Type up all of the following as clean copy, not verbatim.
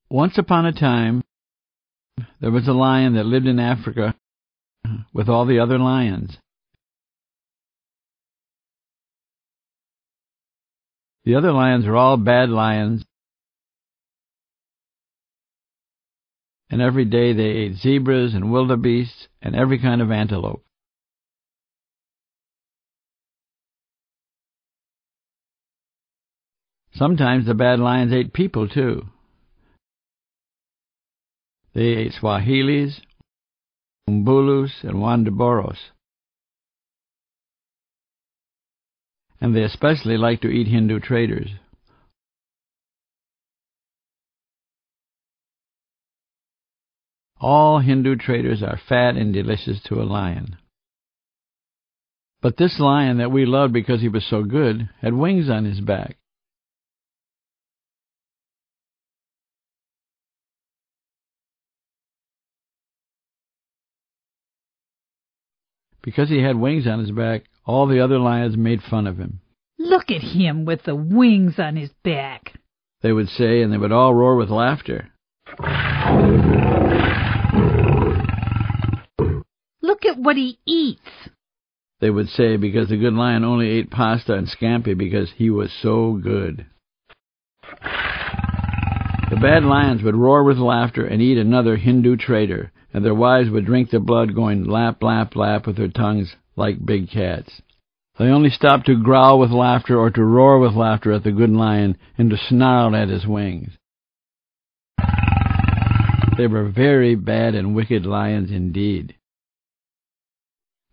Once upon a time, there was a lion that lived in Africa with all the other lions. The other lions were all bad lions, and every day they ate zebras and wildebeests and every kind of antelope. Sometimes the bad lions ate people, too. They ate Swahilis, Umbulus, and Wandaboros. And they especially liked to eat Hindu traders. All Hindu traders are fat and delicious to a lion. But this lion that we loved because he was so good had wings on his back. Because he had wings on his back, all the other lions made fun of him. "Look at him with the wings on his back," they would say, and they would all roar with laughter. "Look at what he eats," they would say, because the good lion only ate pasta and scampi because he was so good. The bad lions would roar with laughter and eat another Hindu trader, and their wives would drink the blood, going lap, lap, lap with their tongues like big cats. They only stopped to growl with laughter or to roar with laughter at the good lion and to snarl at his wings. They were very bad and wicked lions indeed.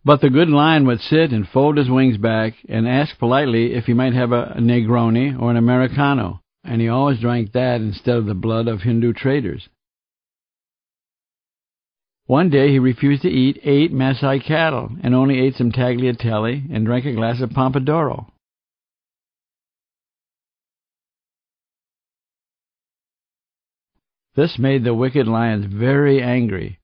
But the good lion would sit and fold his wings back and ask politely if he might have a Negroni or an Americano, and he always drank that instead of the blood of Hindu traders. One day he refused to eat 8 Maasai cattle and only ate some tagliatelle and drank a glass of Pompadoro. This made the wicked lions very angry,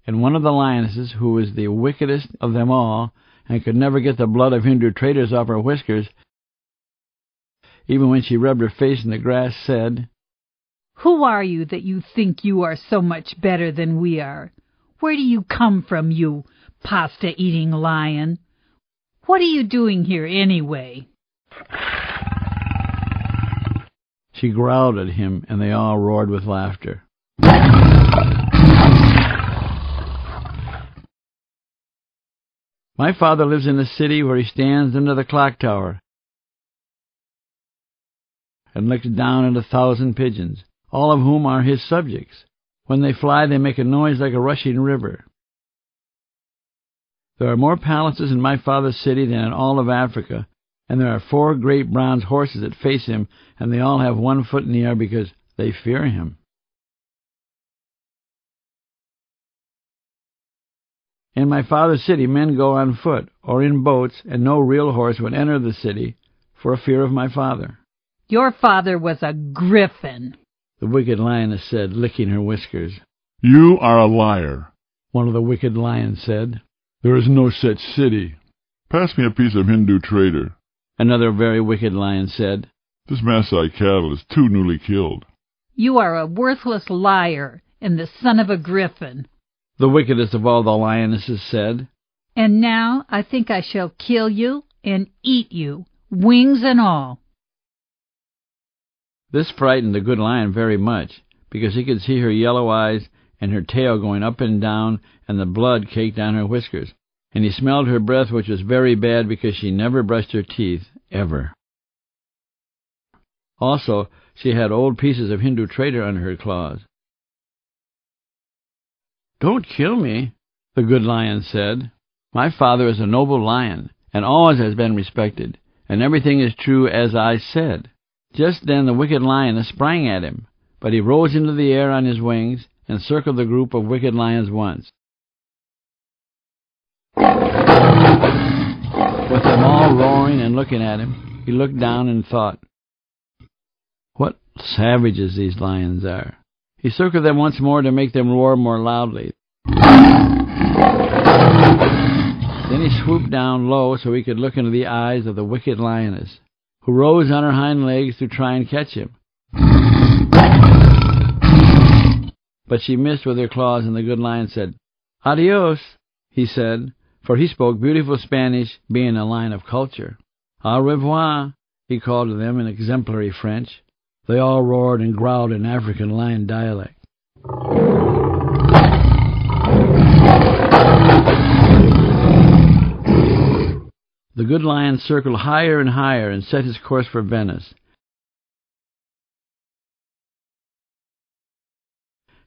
and one of the lionesses, who was the wickedest of them all and could never get the blood of Hindu traders off her whiskers, even when she rubbed her face in the grass, said, "Who are you that you think you are so much better than we are? Where do you come from, you pasta-eating lion? What are you doing here anyway?" She growled at him, and they all roared with laughter. My father lives in a city where he stands under the clock tower and looks down at 1,000 pigeons, all of whom are his subjects. When they fly, they make a noise like a rushing river. There are more palaces in my father's city than in all of Africa, and there are 4 great bronze horses that face him, and they all have 1 foot in the air because they fear him. In my father's city, men go on foot or in boats, and no real horse would enter the city for a fear of my father. "Your father was a griffin," the wicked lioness said, licking her whiskers. "You are a liar," one of the wicked lions said. "There is no such city." "Pass me a piece of Hindu trader," another very wicked lion said. "This Maasai cattle is too newly killed." "You are a worthless liar and the son of a griffin," the wickedest of all the lionesses said. "And now I think I shall kill you and eat you, wings and all." This frightened the good lion very much, because he could see her yellow eyes and her tail going up and down and the blood caked on her whiskers, and he smelled her breath, which was very bad because she never brushed her teeth, ever. Also, she had old pieces of Hindu trader under her claws. "Don't kill me," the good lion said. "My father is a noble lion, and always has been respected, and everything is true as I said." Just then the wicked lioness sprang at him, but he rose into the air on his wings and circled the group of wicked lions once. With them all roaring and looking at him, he looked down and thought, "What savages these lions are." He circled them once more to make them roar more loudly. Then he swooped down low so he could look into the eyes of the wicked lioness, who rose on her hind legs to try and catch him. but she missed with her claws, and the good lion said, "Adios," he said, for he spoke beautiful Spanish, being a lion of culture. "Au revoir," he called to them in exemplary French. They all roared and growled in African lion dialect. The good lion circled higher and higher and set his course for Venice.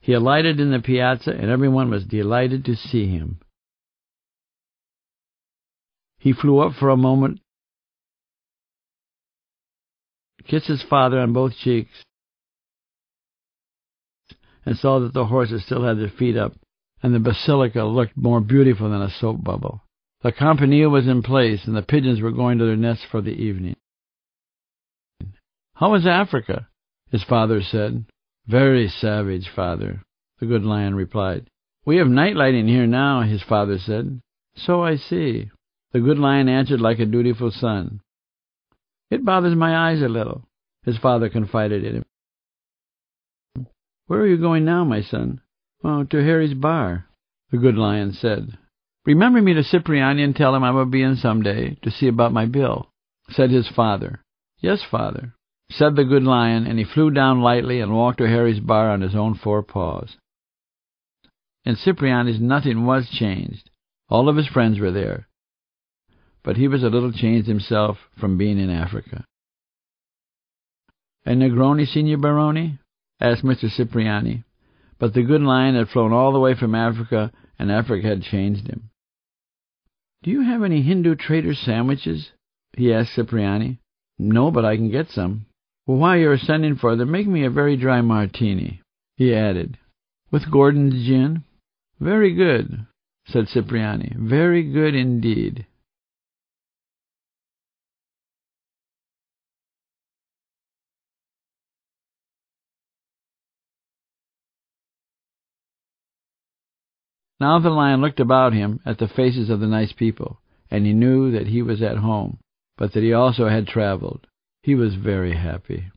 He alighted in the piazza, and everyone was delighted to see him. He flew up for a moment, kissed his father on both cheeks, and saw that the horses still had their feet up, and the basilica looked more beautiful than a soap bubble. The campanile was in place, and the pigeons were going to their nests for the evening. "How is Africa?" his father said. "Very savage, father," the good lion replied. "We have night lighting here now," his father said. "So I see," the good lion answered like a dutiful son. "It bothers my eyes a little," his father confided in him. "Where are you going now, my son?" "Oh, to Harry's bar," the good lion said. "Remember me to Cipriani and tell him I will be in some day to see about my bill," said his father. "Yes, father," said the good lion, and he flew down lightly and walked to Harry's bar on his own 4 paws. In Cipriani's nothing was changed. All of his friends were there, but he was a little changed himself from being in Africa. "A Negroni, Signor Baroni?" asked Mr. Cipriani, but the good lion had flown all the way from Africa, and Africa had changed him. "Do you have any Hindu trader sandwiches?" he asked Cipriani. "No, but I can get some." "Well, while you are sending for them, make me a very dry martini," he added. "With Gordon's gin?" "Very good," said Cipriani. "Very good indeed." Now the lion looked about him at the faces of the nice people, and he knew that he was at home, but that he also had traveled. He was very happy.